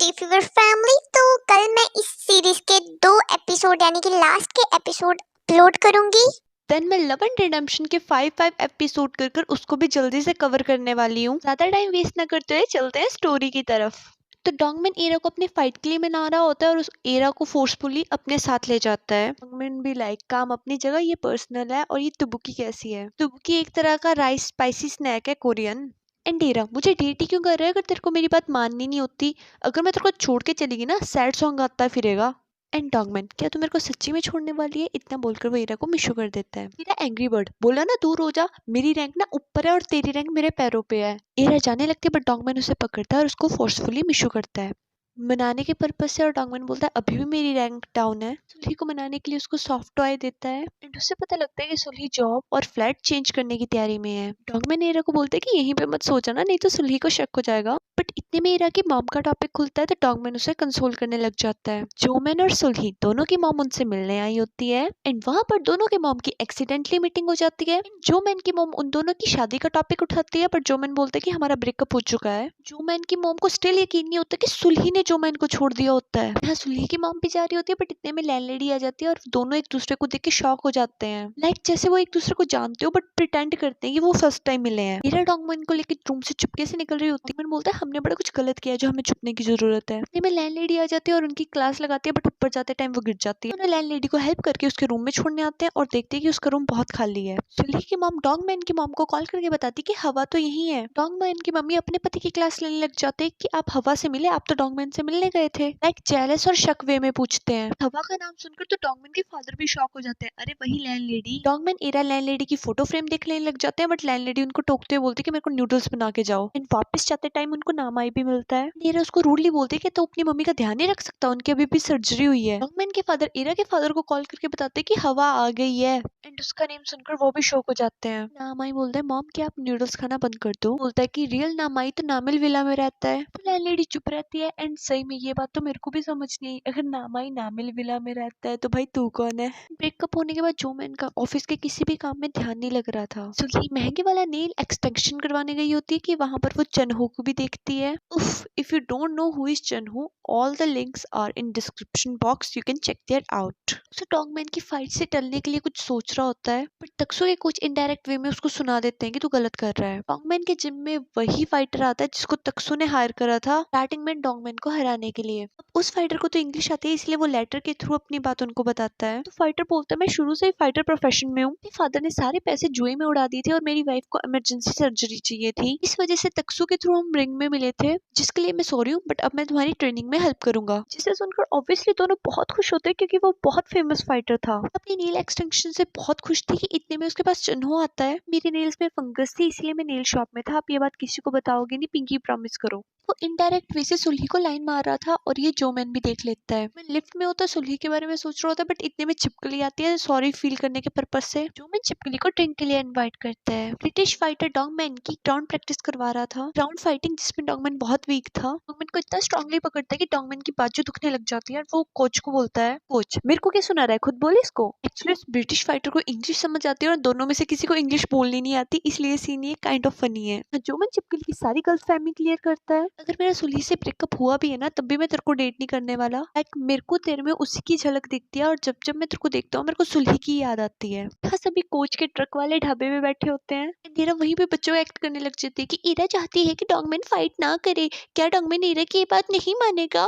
Hay fever family. तो कल मैं इस सीरीज के 2 एपिसोड यानी कि लास्ट के एपिसोड अपलोड करूंगी। देन मैं लव एंड रिडेम्पशन के 5 एपिसोड कर उसको भी जल्दी से कवर करने वाली हूँ। ज्यादा टाइम वेस्ट ना करते हुए चलते हैं स्टोरी की तरफ। तो डोंगमैन एरा को अपने फाइट के लिए मना रहा होता है और उस एरा को फोर्सफुली अपने साथ ले जाता है। डोंगमैन भी लाइक काम अपनी जगह, ये पर्सनल है। और ये तुबुकी कैसी है? तुबुकी एक तरह का राइस स्पाइसी स्नैक है, कोरियन। एंड एरा मुझे डेट ही क्यों कर रहा है अगर तेरे को मेरी बात माननी नहीं होती? अगर मैं तेरे को छोड़ के चली गई ना, सैड सॉन्ग आता फिरेगा। एंड डॉगमैन, क्या तू मेरे को सच्ची में छोड़ने वाली है? इतना बोलकर वो ईरा को मिशू कर देता है। ईरा एंग्री बर्ड बोला ना दूर हो जा, मेरी रैंक ना ऊपर है और तेरी रैंक मेरे पैरों पे है। ईरा जाने लगती है बट डॉगमैन उसे पकड़ता है और उसको फोर्सफुली मिशू करता है मनाने के पर्पज से। और डॉगमैन बोलता है अभी भी मेरी रैंक डाउन है। सुलही को मनाने के लिए उसको सॉफ्ट टॉय देता है एंड उससे पता लगता है कि सुलही जॉब और फ्लैट चेंज करने की तैयारी में है। डॉगमैन ईरा को बोलता है कि यहीं पे मत सो जाना, नहीं तो सुलही को शक हो जाएगा। बट इतने में ईरा की मॉम का टॉपिक खुलता है तो डॉगमैन उसे कंसोल करने लग जाता है। जोमैन और सुलही दोनों की मॉम उनसे मिलने आई होती है एंड वहां पर दोनों के मॉम की एक्सीडेंटली मीटिंग हो जाती है। जोमैन की मॉम उन दोनों की शादी का टॉपिक उठाती है बट जोमैन बोलते हैं कि हमारा ब्रेकअप हो चुका है। जोमैन की मॉम को स्टिल यकीन नहीं होता कि सुलही ने जोमैन को छोड़ दिया होता है। यहाँ सुलही की मॉम भी जा रही होती है बट इतने में लैंडलेडी आ जाती है और दोनों एक दूसरे को देख के शॉक हो जाते हैं। लाइक जैसे वो एक दूसरे को जानते हो बट प्रिटेंड करते हैं कि वो फर्स्ट टाइम मिले हैं। हीरा डॉगमैन को लेकर रूम से चुपके से निकल रही होती है। डॉगमैन बोलता है हमने बड़ा कुछ गलत किया है जो हमें छुपने की जरूरत है। इतने में लैंडलेडी आ जाती है और उनकी क्लास लगाती है बट ऊपर जाते टाइम वो गिर जाती है। उन्हें लैंडलेडी को हेल्प करके उसके रूम में छोड़ने आते हैं और देखते हैं कि उसका रूम बहुत खाली है। सुलही की मॉम डॉगमैन की मॉम को कॉल करके बताती कि हवा तो यही है। डॉगमैन की मम्मी अपने पति की क्लास लेने लग जाते हैं कि आप हवा से मिले, आप तो डॉगमैन से मिलने गए थे। लाइक जेलस और शक वे में पूछते हैं। हवा का नाम सुनकर तो डॉगमैन के फादर भी शॉक हो जाते हैं। अरे वही लैंडलेडी। डॉगमैन एरा लैंडलेडी की फोटो फ्रेम देख लेने लग जाते हैं बट लैंडलेडी उनको टोकते हुए बोलती है कि मेरे को नूडल्स बना के जाओ। एंड वापस जाते टाइम उनको नामाई भी मिलता है। एरा उसको रूडली बोलते है कि तो अपनी मम्मी का ध्यान नहीं रख सकता, उनकी अभी भी सर्जरी हुई है। डॉगमैन के फादर एरा के फादर को कॉल करके बताते हैं कि हवा आ गई है एंड उसका नेम सुनकर वो भी शॉक हो जाते हैं। नामाई बोलते हैं मॉम क्या आप नूडल्स खाना बंद कर दो? बोलता है कि रियल नामाई तो नामिल विला में रहता है। तो लैंडलेडी चुप रहती है एंड सही में ये बात तो मेरे को भी समझ नहीं आई, अगर नामाई नामिल विला में रहता है तो भाई तू कौन है? ब्रेकअप होने के बाद जोमैन का ऑफिस के किसी भी काम में ध्यान नहीं लग रहा था। सुलही महंगे वाला नेल एक्सटेंशन करवाने गई होती है कि वहां पर वो चनहो को भी देखती है। उफ, if you don't know who is चनहो, all the links are in description box, you can check there out. So Dogman की फाइट से टलने के लिए कुछ सोच रहा होता है बट तक्सो के कुछ इनडायरेक्ट वे में उसको सुना देते हैं कि तू गलत कर रहा है। डॉगमैन के जिम में वही फाइटर आता है जिसको तक्सो ने हायर करा था स्टार्टिंग में डॉगमैन को हराने के लिए। अब उस फाइटर को तो इंग्लिश आती है इसलिए वो लेटर के थ्रू अपनी बात उनको बताता है। तो फाइटर बोलता है मैं शुरू से ही फाइटर प्रोफेशन में हूँ, मेरे फादर ने सारे पैसे जुए में उड़ा दिए थे और मेरी वाइफ को इमरजेंसी सर्जरी चाहिए थी, इस वजह से तक्सू के थ्रू हम रिंग में मिले थे, जिसके लिए मैं सॉरी हूँ बट अब मैं तुम्हारी ट्रेनिंग में हेल्प करूंगा। जिसे सुनकर ऑब्वियसली दोनों बहुत खुश होते हैं क्योंकि वो बहुत फेमस फाइटर था। अपनी नेल एक्सटेंशन से बहुत खुश थी कि इतने में उसके पास चिन्हो आता है। मेरे नेल्स में फंगस थी इसलिए मैं नेल शॉप में था, आप ये बात किसी को बताओगे नहीं, पिंकी प्रॉमिस करो। वो इनडायरेक्ट वे से सुलही को लाइन मार रहा था और ये जोमैन भी देख लेता है। मैं लिफ्ट में होता सुलही के बारे में सोच रहा होता बट इतने में छिपकली आती है सॉरी फील करने के पर्पज से। जोमैन छिपकली को ड्रिंक के लिए इनवाइट करता है। ब्रिटिश फाइटर डॉगमैन की ग्राउंड प्रैक्टिस करवा रहा था, ग्राउंड फाइटिंग जिसमें डॉगमैन बहुत वीक था। डॉगमैन को इतना स्ट्रांगली पकड़ता है कि डॉगमैन की बाजू दुखने लग जाती है और वो कोच को बोलता है कोच मेरे को क्या सुना रहा है, खुद बोले इसको। एक्चुअली उस ब्रिटिश फाइटर को इंग्लिश समझ आती है और दोनों में से किसी को इंग्लिश बोलनी नहीं आती, इसलिए सीन ये काइंड ऑफ फनी है। जोमैन छिपकली की सारी गर्ल्स फैमिली क्लियर करता है। अगर मेरा सुलही से ब्रेकअप हुआ भी है ना तब भी मैं तेरे को डेट नहीं करने वाला। लाइक मेरे को तेरे में उसी की झलक दिखती है और जब जब मैं तेरे को देखता हूँ मेरे को सुलही की याद आती है। यहाँ सभी कोच के ट्रक वाले ढाबे में बैठे होते हैं। ईरा वहीं पे बच्चों एक्ट करने लग जाती है कि ईरा चाहती है कि डॉगमैन फाइट ना करे, क्या डॉगमैन ईरा की ये बात नहीं मानेगा?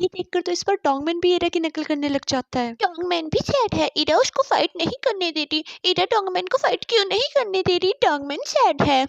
ये देखकर तो इस पर डॉगमैन भी ईरा की नकल करने लग जाता है। डॉगमैन भी सैड है, ईरा उसको फाइट नहीं करने दे रही, ईरा डॉगमैन को फाइट क्यों नहीं करने दे रही, डॉगमैन सैड है।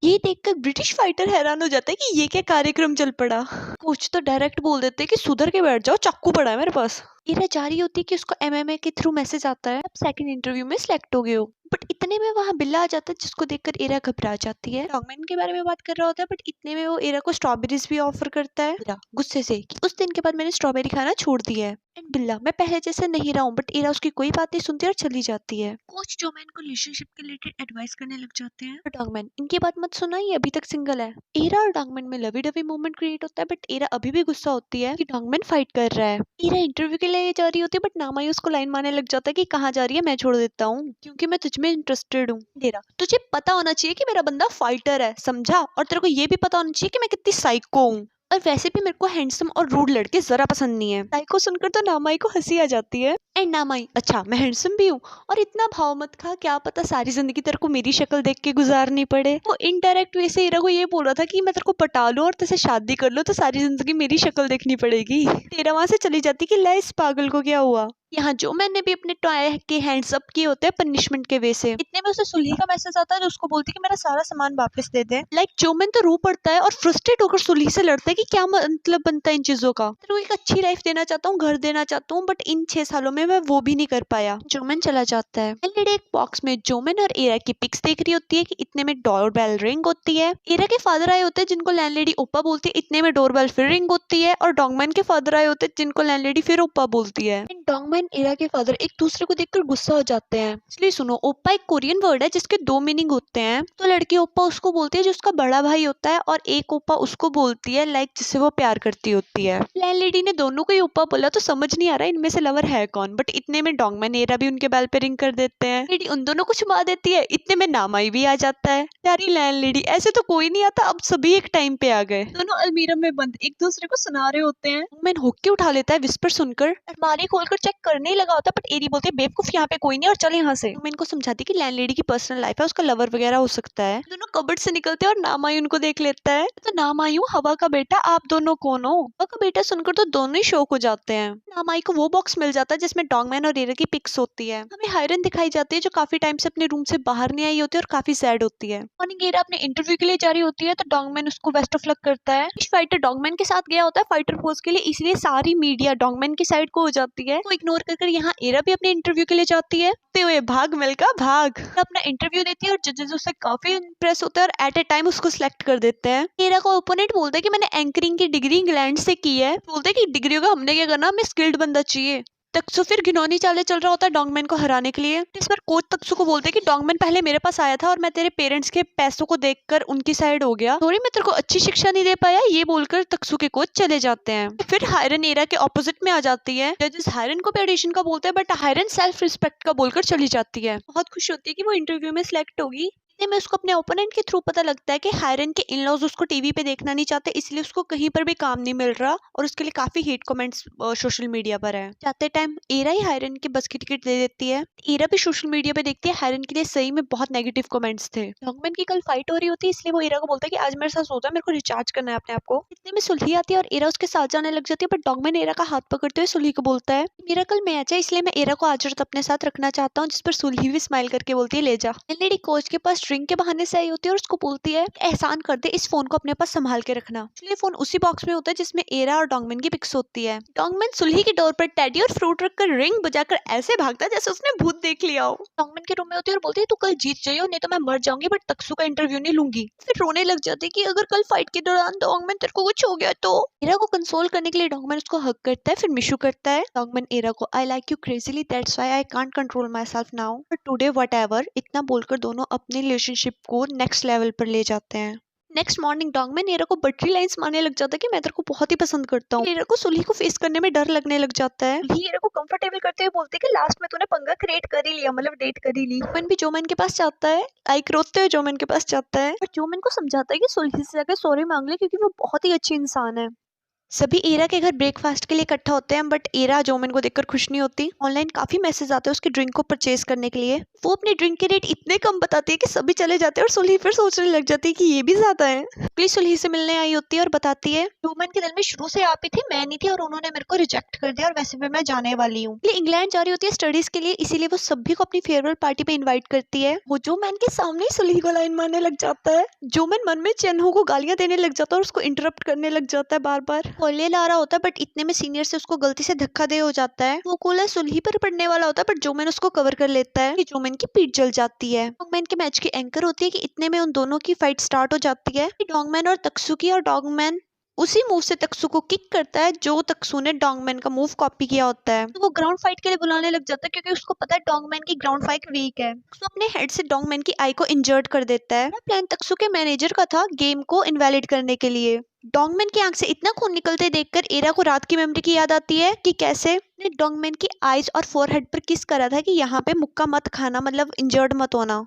ये देखकर ब्रिटिश फाइटर हैरान हो जाता है कि ये क्या कार्यक्रम चल पड़ा। कोच तो डायरेक्ट बोल देते हैं कि सुधर के बैठ जाओ, चाकू पड़ा है मेरे पास। ईरा जा रही होती है कि उसको एमएमए के थ्रू मैसेज आता है आप सेकंड इंटरव्यू में सिलेक्ट हो गए हो। बट इतने में वहाँ बिल्ला आ जाता है जिसको देखकर ईरा घबरा जाती है। डॉगमैन के बारे में बात कर रहा होता है बट इतने में वो ईरा को स्ट्रॉबेरीज भी ऑफर करता है। ईरा गुस्से से कि उस दिन के बाद मैंने स्ट्रॉबेरी खाना छोड़ दिया है। एंड बिल्ला मैं पहले जैसे नहीं रहा हूँ, बट ईरा उसकी कोई बात नहीं सुनती और चली जाती है। कोच जोमैन को रिलेशनशिप के रिलेटेड एडवाइस करने लग जाते हैं। डॉगमैन इनकी बात मत सुना, ये अभी तक सिंगल है। ईरा और डॉगमैन में लवी डवी मोमेंट क्रिएट होता है बट ईरा अभी भी गुस्सा होती है कि डॉगमैन फाइट कर रहा है। ईरा इंटरव्यू के लिए जा रही होती है बट नामाई उसको लाइन मारने लग जाता है कि कहाँ जा रही है, मैं छोड़ देता हूँ क्योंकि मैं तुझ में इंटरेस्टेड हूँ। डेरा तुझे पता होना चाहिए कि मेरा बंदा फाइटर है, समझा? और तेरे को ये भी पता होना चाहिए कि मैं कितनी साइको हूँ। और वैसे भी मेरे को हैंडसम और रूड लड़के जरा पसंद नहीं है। ताई को सुनकर तो नामाई को हंसी आ जाती है। एंड नामाई, अच्छा मैं हैंडसम भी हूँ? और इतना भाव मत खा, क्या पता सारी जिंदगी तेरे को मेरी शक्ल देख के गुजारनी पड़े। वो इनडायरेक्ट वे से ईरा को ये बोल रहा था कि मैं तेरे को पटा लूं और तुझसे शादी कर लूं तो सारी जिंदगी मेरी शक्ल देखनी पड़ेगी। तेरा वहां से चली जाती कि ले इस पागल को क्या हुआ। यहाँ जो मैंने भी अपने टॉय के हैंड्स अप किए होते हैं पनिशमेंट के वे से। इतने में उसे सुलही का मैसेज आता है जो उसको बोलती है कि मेरा सारा सामान वापस दे दे। लाइक जोमन तो रो पड़ता है और फ्रस्ट्रेट होकर सुलही से लड़ता है कि क्या मतलब बनता है इन चीजों का। तेरे को एक अच्छी लाइफ देना चाहता हूँ, घर देना चाहता हूँ, बट इन 6 सालों में मैं वो भी नहीं कर पाया। जोमन चला जाता है। लैंडलेडी एक बॉक्स में जोमन और एरा की पिक्स देख रही होती है कि इतने में डोर बेल रिंग होती है। एरा के फादर आए होते हैं जिनको लैंडलेडी ओप्पा बोलती है, इतने में डोर बेल फिर रिंग होती है। और डोंगमैन के फादर आए होते हैं जिनको लैंडलेडी फिर ओप्पा बोलती है। डोंगमैन एरा के फादर एक दूसरे को देखकर गुस्सा हो जाते हैं। इसलिए सुनो, ओप्पा एक कोरियन वर्ड है जिसके 2 मीनिंग होते हैं। तो लड़की ओप्पा उसको बोलती है जो उसका बड़ा भाई होता है, और एक ओप्पा उसको बोलती है लाइक जिससे वो प्यार करती होती है। लैंडलेडी ने दोनों को ही ओप्पा बोला तो समझ नहीं आ रहा इनमें से लवर है कौन। बट इतने में डोंगमैन एरा भी उनके बैल पे रिंग कर देते हैं। लेडी उन दोनों को छुपा देती है। इतने में नामाई भी आ जाता है। प्यारी लैंडलेडी, ऐसे तो कोई नहीं आता, अब सभी एक टाइम पे आ गए। दोनों अलमीरा में बंद एक दूसरे को सुना रहे होते हैं। डोंगमैन हुक्के उठा लेता है विस्पर सुनकर, अलमारी खोलकर चेक करने ही लगा होता है। बट एरी बोलती है बेवकूफ, यहाँ पे कोई नहीं और चल यहाँ से। मैं इनको समझाती कि लैंडलेडी की पर्सनल लाइफ है, उसका लवर वगैरह हो सकता है। दोनों कबर्ड से निकलते हैं और नामाई उनको देख लेता है। तो नामाई हूँ हवा का बेटा, आप दोनों कौन हो? हवा का बेटा सुनकर तो दोनों ही शौक हो जाते हैं। नामाई को वो बॉक्स मिल जाता है जिसमें डोंगमैन और एरा की पिक्स होती है। हमें हायरन दिखाई जाती है जो काफी टाइम से अपने रूम से बाहर नहीं आई होती है और काफी सैड होती है। मॉर्निंग एरा अपने इंटरव्यू के लिए जा रही होती है तो डोंगमैन उसको बेस्ट ऑफ लक करता है। फाइटर डोंगमैन के साथ गया होता है फाइटर फोर्स के लिए, इसलिए सारी मीडिया डोंगमैन की साइड को हो जाती है। तो इग्नोर कर यहाँ एरा भी अपने इंटरव्यू के लिए जाती है। हुए भाग मिल्का भाग, अपना इंटरव्यू देती है और जजेस उससे काफी इंप्रेस होते हैं और एट ए टाइम उसको सिलेक्ट कर देते हैं। एरा का ओपोनेंट बोलता है कि मैंने एंकरिंग की डिग्री इंग्लैंड से की है। बोलते हैं कि डिग्रियों का हमने क्या करना, हमें स्किल्ड बंदा चाहिए। तक्सु फिर घिनौनी चाले चल रहा होता है डोंगमैन को हराने के लिए। इस पर कोच तक्सु को बोलते हैं कि डोंगमैन पहले मेरे पास आया था और मैं तेरे पेरेंट्स के पैसों को देखकर उनकी साइड हो गया, सॉरी मैं तेरे को अच्छी शिक्षा नहीं दे पाया। ये बोलकर तक्सु के कोच चले जाते हैं। फिर हायरन एरा के ऑपोजिट में आ जाती है। जजेस हायरन को भी ऑडिशन का बोलते हैं बट हायरन सेल्फ रिस्पेक्ट का बोलकर चली जाती है। बहुत खुश होती है कि वो इंटरव्यू में सिलेक्ट होगी। में उसको अपने ओपोनेंट के थ्रू पता लगता है कि हायरन के इन-लॉज उसको टीवी पे देखना नहीं चाहते, इसलिए उसको कहीं पर भी काम नहीं मिल रहा और उसके लिए काफी हेट कमेंट्स सोशल मीडिया पर है। जाते टाइम एरा ही हायरन के बस की टिकट दे देती है। एरा भी सोशल मीडिया पे देखती है हायरन के लिए सही में बहुत नेगेटिव कमेंट्स थे। डोंगमैन की कल फाइट हो रही होती है, इसलिए वो एरा को बोलता है कि आज मेरे साथ सोता है, मेरे को रिचार्ज करना है अपने आप को। इतने में सुलही आती है और एरा उसके साथ जाने लग जाती है, बट डोंगमैन एरा का हाथ पकड़ते हुए सुलही को बोलता है मेरा कल मैच है, इसलिए मैं एरा को आज रात अपने साथ रखना चाहता हूँ। जिस पर सुलही भी स्माइल करके बोलती है ले जा। लेडी कोच के पास ड्रिंक के बहाने से आई होती है और उसको बोलती है एहसान कर दे, इस फोन को अपने पास संभाल के रखना। इसलिए फोन उसी बॉक्स में होता है जिसमें एरा और डोंगमैन की पिक्स होती है। डोंगमैन सुलही की डोर पर टेडी और फ्रूट रखकर रिंग बजाकर ऐसे भागता है जैसे उसने भूत देख लिया हो। डोंगमैन के रूम में होती है और बोलती है तू कल जीत जाइयो, नहीं तो मैं मर जाऊंगी बट तक्सु का इंटरव्यू नहीं लूंगी। फिर रोने लग जाती है कि अगर कल फाइट के दौरान डोंगमैन तेरे को कुछ हो गया तो। एरा को कंसोल करने के लिए डोंगमैन उसको हग करता है, फिर मिशू करता है। डोंगमैन एरा को I like you crazily, that's why I can't control my self now, but today whatever, इतना बोलकर दोनों अपने रिलेशनशिप को नेक्स्ट लेवल पर ले जाते हैं। नेक्स्ट मॉर्निंग डोंगमैन एरा को बटरी लाइंस मारने लग जाता है कि मैं तेरे को बहुत ही पसंद करता हूँ। एरा को सुलही को फेस करने में डर लगने लग जाता है। सुलही एरा को कंफर्टेबल करते हुए बोलते हैं कि लास्ट में तूने पंगा क्रिएट कर ही लिया, मतलब डेट कर ही ली। डोंगमैन भी जोमैन के पास जाता है, लाइक रोते हुए जोमैन के पास जाता है, पर जोमैन को समझाता है कि सुलही से जाकर सॉरी मांग ले क्योंकि वो बहुत ही अच्छी इंसान है। सभी एरा के घर ब्रेकफास्ट के लिए इकट्ठा होते हैं बट एरा जोमैन को देखकर खुश नहीं होती। ऑनलाइन काफी मैसेज आते हैं उसकी ड्रिंक को परचेज करने के लिए। वो अपनी ड्रिंक के रेट इतने कम बताती है कि सभी चले जाते हैं और सुलही फिर सोचने लग जाती है कि ये भी ज्यादा है। पुलिस सुलही से मिलने आई होती है और बताती है जोमैन के दिल में शुरू से आप ही थी, मैं नहीं थी, और उन्होंने मेरे को रिजेक्ट कर दिया और वैसे भी मैं जाने वाली हूँ। इंग्लैंड जा रही होती है स्टडीज के लिए, इसीलिए वो सभी को अपनी फेयरवेल पार्टी पे इन्वाइट करती है। वो जोमैन के सामने ही सुलही को लाइन मारने लग जाता है। जोमैन मन में चेनहो को गालियां देने लग जाता है और उसको इंटरप्ट करने लग जाता है बार बार। कॉलेज ला रहा होता है बट इतने में सीनियर से उसको गलती से धक्का दे हो जाता है। वो कूलर सुलही पर पड़ने वाला होता है बट जोमैन उसको कवर कर लेता है कि जोमैन की पीठ जल जाती है। डोंगमैन के मैच की एंकर होती है कि इतने में उन दोनों की फाइट स्टार्ट हो जाती है। डोंगमैन और तक्सु की, और डोंगमैन उसी मूव से तक्सु को किक करता है जो तक्सु ने डोंगमैन का मूव कॉपी किया होता है। तो वो ग्राउंड फाइट के लिए बुलाने लग जाता है क्योंकि उसको पता है डोंगमैन की ग्राउंड फाइट वीक है। तक्सु अपने हेड से डोंगमैन की आई को इंजर्ड कर देता है। प्लान तक्सु के मैनेजर का था गेम को इनवैलिड करने के लिए। डोंगमैन की आंख से इतना खून निकलते देखकर एरा को रात की मेमोरी की याद आती है कि कैसे डोंगमैन की आईज और फोरहेड पर किस करा था कि यहाँ पे मुक्का मत खाना, मतलब इंजर्ड मत होना।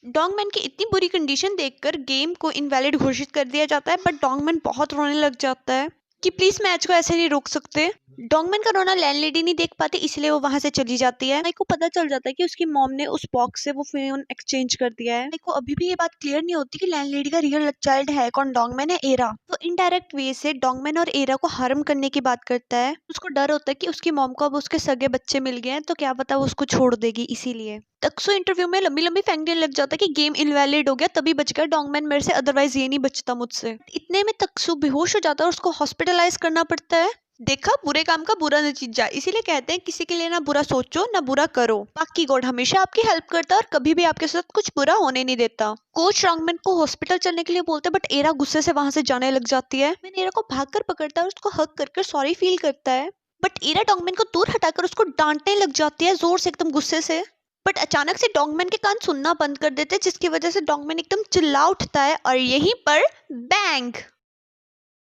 डोंगमैन की इतनी बुरी कंडीशन देखकर गेम को इनवैलिड घोषित कर दिया जाता है, बट डोंगमैन बहुत रोने लग जाता है कि प्लीज मैच को ऐसे नहीं रोक सकते। डोंगमैन का रोना लैंडलेडी नहीं देख पाती, इसलिए वो वहां से चली जाती है। माइक को पता चल जाता है कि उसकी मॉम ने उस बॉक्स से वो फोन एक्सचेंज कर दिया है। माइक को अभी भी ये बात क्लियर नहीं होती कि लैंडलेडी का रियल चाइल्ड है कौन, डोंगमैन है एरा। तो इनडायरेक्ट वे से डोंगमैन और एरा को हार्म करने की बात करता है। उसको डर होता है कि उसकी मॉम को अब उसके सगे बच्चे मिल गए हैं, तो क्या पता वो उसको छोड़ देगी, इसीलिए तक्सु इंटरव्यू में लंबी लंबी फेंकने लग जाता है कि गेम इनवैलिड हो गया, तभी बच गया डोंगमैन मेरे से, अदरवाइज ये नहीं बचता मुझसे। इतने में तक्सु बेहोश हो जाता है और उसको हॉस्पिटलाइज करना पड़ता है। देखा, बुरे काम का बुरा नतीजा, इसीलिए कहते हैं किसी के लिए ना बुरा सोचो ना बुरा करो। बाकी गॉड हमेशा आपकी हेल्प करता है और कभी भी आपके साथ कुछ बुरा होने नहीं देता। कोच डोंगमैन को हॉस्पिटल चलने के लिए बोलते हैं, बट एरा गुस्से से वहां से जाने लग जाती है। मैन एरा को भागकर पकड़ता है और उसको हक करके सॉरी फील करता है, बट एरा डोंगमैन को दूर हटाकर उसको डांटने लग जाती है जोर से, एकदम गुस्से से। बट अचानक से डोंगमैन के कान सुनना बंद कर देते हैं, जिसकी वजह से डोंगमैन एकदम चिल्ला उठता है और यहीं पर बैंग।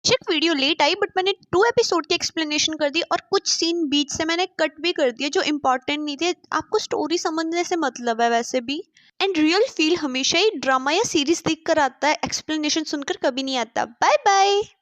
बेशक वीडियो लेट आई, बट मैंने 2 एपिसोड की एक्सप्लेनेशन कर दी और कुछ सीन बीच से मैंने कट भी कर दिए जो इंपॉर्टेंट नहीं थे। आपको स्टोरी समझने से मतलब है वैसे भी। एंड रियल फील हमेशा ही ड्रामा या सीरीज देख कर आता है, एक्सप्लेनेशन सुनकर कभी नहीं आता। Bye bye.